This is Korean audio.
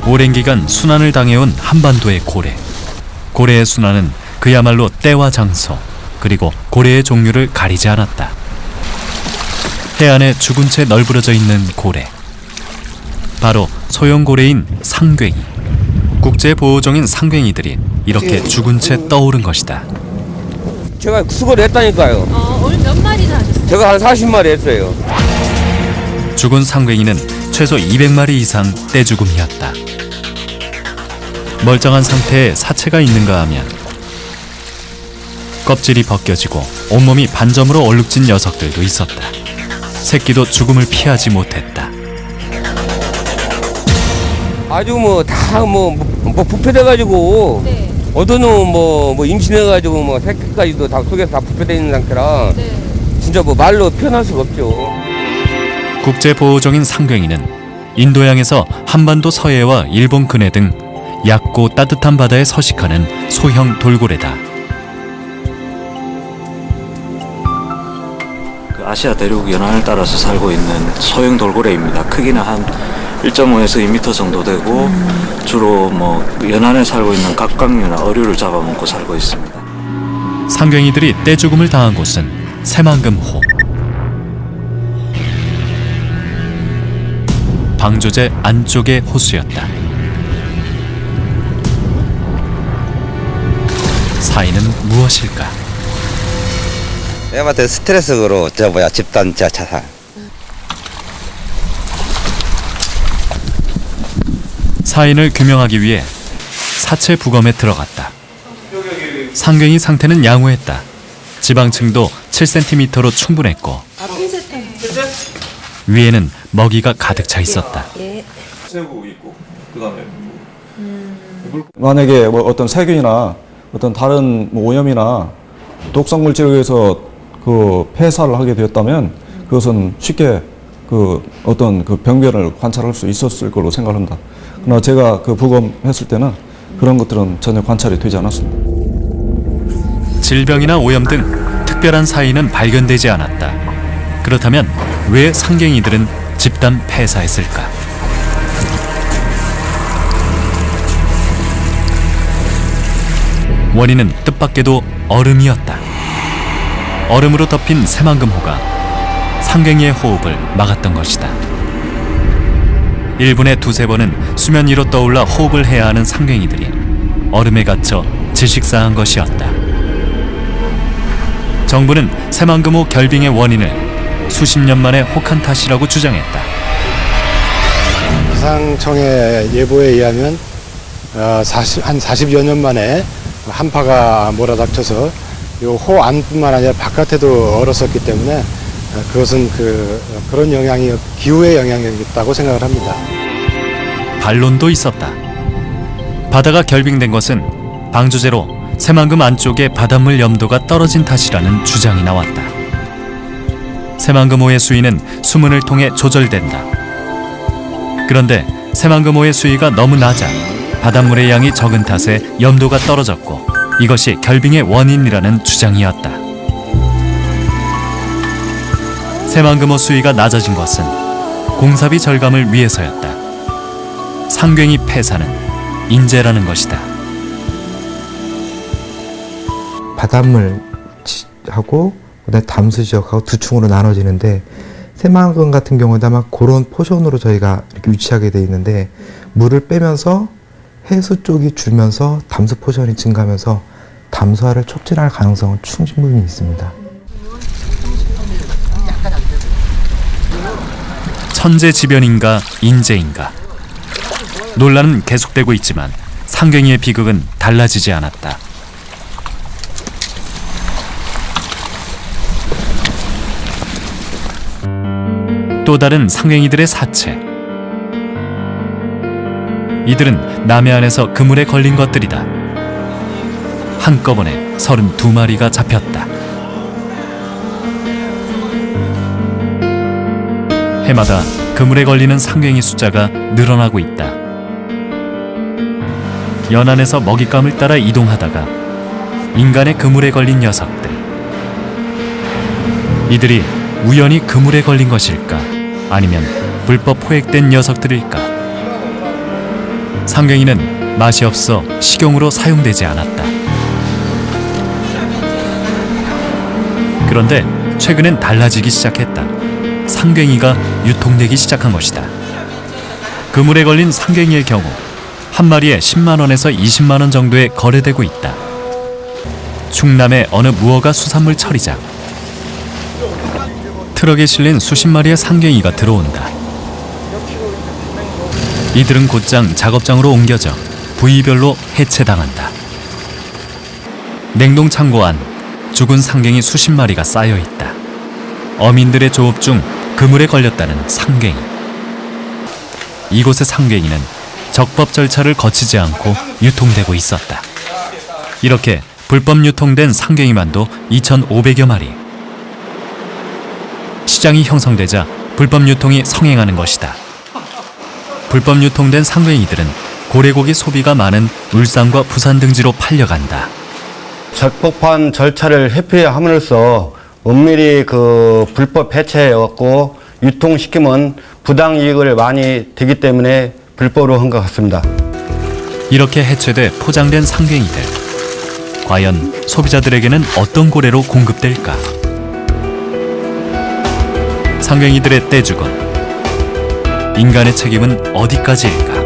오랜 기간 순환을 당해온 한반도의 고래. 고래의 순환은 그야말로 때와 장소, 그리고 고래의 종류를 가리지 않았다. 해안에 죽은 채 널브러져 있는 고래. 바로 소형고래인 상괭이. 국제보호종인 상괭이들이 이렇게 죽은 채 떠오른 것이다. 제가 수거를 했다니까요. 오늘 몇 마리나 하셨어요? 제가 한 40마리 했어요. 죽은 상괭이는 최소 200마리 이상 떼죽음이었다. 멀쩡한 상태에 사체가 있는가 하면 껍질이 벗겨지고 온몸이 반점으로 얼룩진 녀석들도 있었다. 새끼도 죽음을 피하지 못했다. 아주 다 부패돼가지고 네. 어떤 놈 임신해가지고 새끼까지도 다 속에서 다 부패돼 있는 상태라 네. 진짜 말로 표현할 수가 없죠. 국제보호종인 상괭이는 인도양에서 한반도 서해와 일본 근해 등 얕고 따뜻한 바다에 서식하는 소형 돌고래다. 아시아 대륙 연안을 따라서 살고 있는 소형 돌고래입니다. 크기는 한 1.5에서 2m 정도 되고 주로 연안에 살고 있는 갑각류나 어류를 잡아먹고 살고 있습니다. 상괭이들이 떼죽음을 당한 곳은 새만금호. 방조제 안쪽의 호수였다. 사인은 무엇일까? 내가 봤을 때 스트레스로 집단 자살. 사인을 규명하기 위해 사체 부검에 들어갔다. 상괭이 상태는 양호했다. 지방층도 7cm로 충분했고 위에는 먹이가 가득 차 있었다. 새우 있고 그다음에 만약에 어떤 세균이나 어떤 다른 오염이나 독성 물질에 의해서 그 폐사를 하게 되었다면 그것은 쉽게 어떤 병변을 관찰할 수 있었을 걸로 생각합니다. 그러나 제가 부검했을 때는 그런 것들은 전혀 관찰이 되지 않았습니다. 질병이나 오염 등 특별한 사인은 발견되지 않았다. 그렇다면 왜 상괭이들은 집단 폐사했을까? 원인은 뜻밖에도 얼음이었다. 얼음으로 덮인 새만금호가 상괭이의 호흡을 막았던 것이다. 1분에 두세 번은 수면 위로 떠올라 호흡을 해야 하는 상괭이들이 얼음에 갇혀 질식사한 것이었다. 정부는 새만금호 결빙의 원인을 수십 년 만에 혹한 탓이라고 주장했다. 기상청의 예보에 의하면 한 40여 년 만에 한파가 몰아닥쳐서 호 안뿐만 아니라 바깥에도 얼었었기 때문에 그것은 그런 영향이 기후의 영향이었다고 생각을 합니다. 반론도 있었다. 바다가 결빙된 것은 방조제로 새만금 안쪽의 바닷물 염도가 떨어진 탓이라는 주장이 나왔다. 새만금호의 수위는 수문을 통해 조절된다. 그런데 새만금호의 수위가 너무 낮아 바닷물의 양이 적은 탓에 염도가 떨어졌고 이것이 결빙의 원인이라는 주장이었다. 새만금호 수위가 낮아진 것은 공사비 절감을 위해서였다. 상괭이 폐사는 인재라는 것이다. 바닷물하고 담수 지역하고 두 층으로 나눠지는데 새만금 같은 경우도 아마 그런 포션으로 저희가 이렇게 위치하게 돼 있는데 물을 빼면서 해수 쪽이 줄면서 담수 포션이 증가하면서 담수화를 촉진할 가능성은 충분히 있습니다. 천재지변인가 인재인가? 논란은 계속되고 있지만 상괭이의 비극은 달라지지 않았다. 또 다른 상괭이들의 사체. 이들은 남해안에서 그물에 걸린 것들이다. 한꺼번에 32마리가 잡혔다. 해마다 그물에 걸리는 상괭이 숫자가 늘어나고 있다. 연안에서 먹잇감을 따라 이동하다가 인간의 그물에 걸린 녀석들. 이들이 우연히 그물에 걸린 것일까? 아니면 불법 포획된 녀석들일까? 상갱이는 맛이 없어 식용으로 사용되지 않았다. 그런데 최근엔 달라지기 시작했다. 상갱이가 유통되기 시작한 것이다. 그물에 걸린 상갱이의 경우 한 마리에 10만 원에서 20만 원 정도에 거래되고 있다. 충남의 어느 무허가 수산물 처리장. 트럭에 실린 수십 마리의 상갱이가 들어온다. 이들은 곧장 작업장으로 옮겨져 부위별로 해체당한다. 냉동 창고 안 죽은 상갱이 수십 마리가 쌓여 있다. 어민들의 조업 중 그물에 걸렸다는 상갱이. 이곳의 상갱이는 적법 절차를 거치지 않고 유통되고 있었다. 이렇게 불법 유통된 상갱이만도 2,500여 마리. 시장이 형성되자 불법 유통이 성행하는 것이다. 불법 유통된 상갱이들은 고래고기 소비가 많은 울산과 부산 등지로 팔려간다. 적법한 절차를 회피함으로써 은밀히 불법 해체해왔고 유통시키면 부당 이익을 많이 되기 때문에 불법으로 한 것 같습니다. 이렇게 해체돼 포장된 상갱이들. 과연 소비자들에게는 어떤 고래로 공급될까? 상갱이들의 떼죽음. 인간의 책임은 어디까지일까?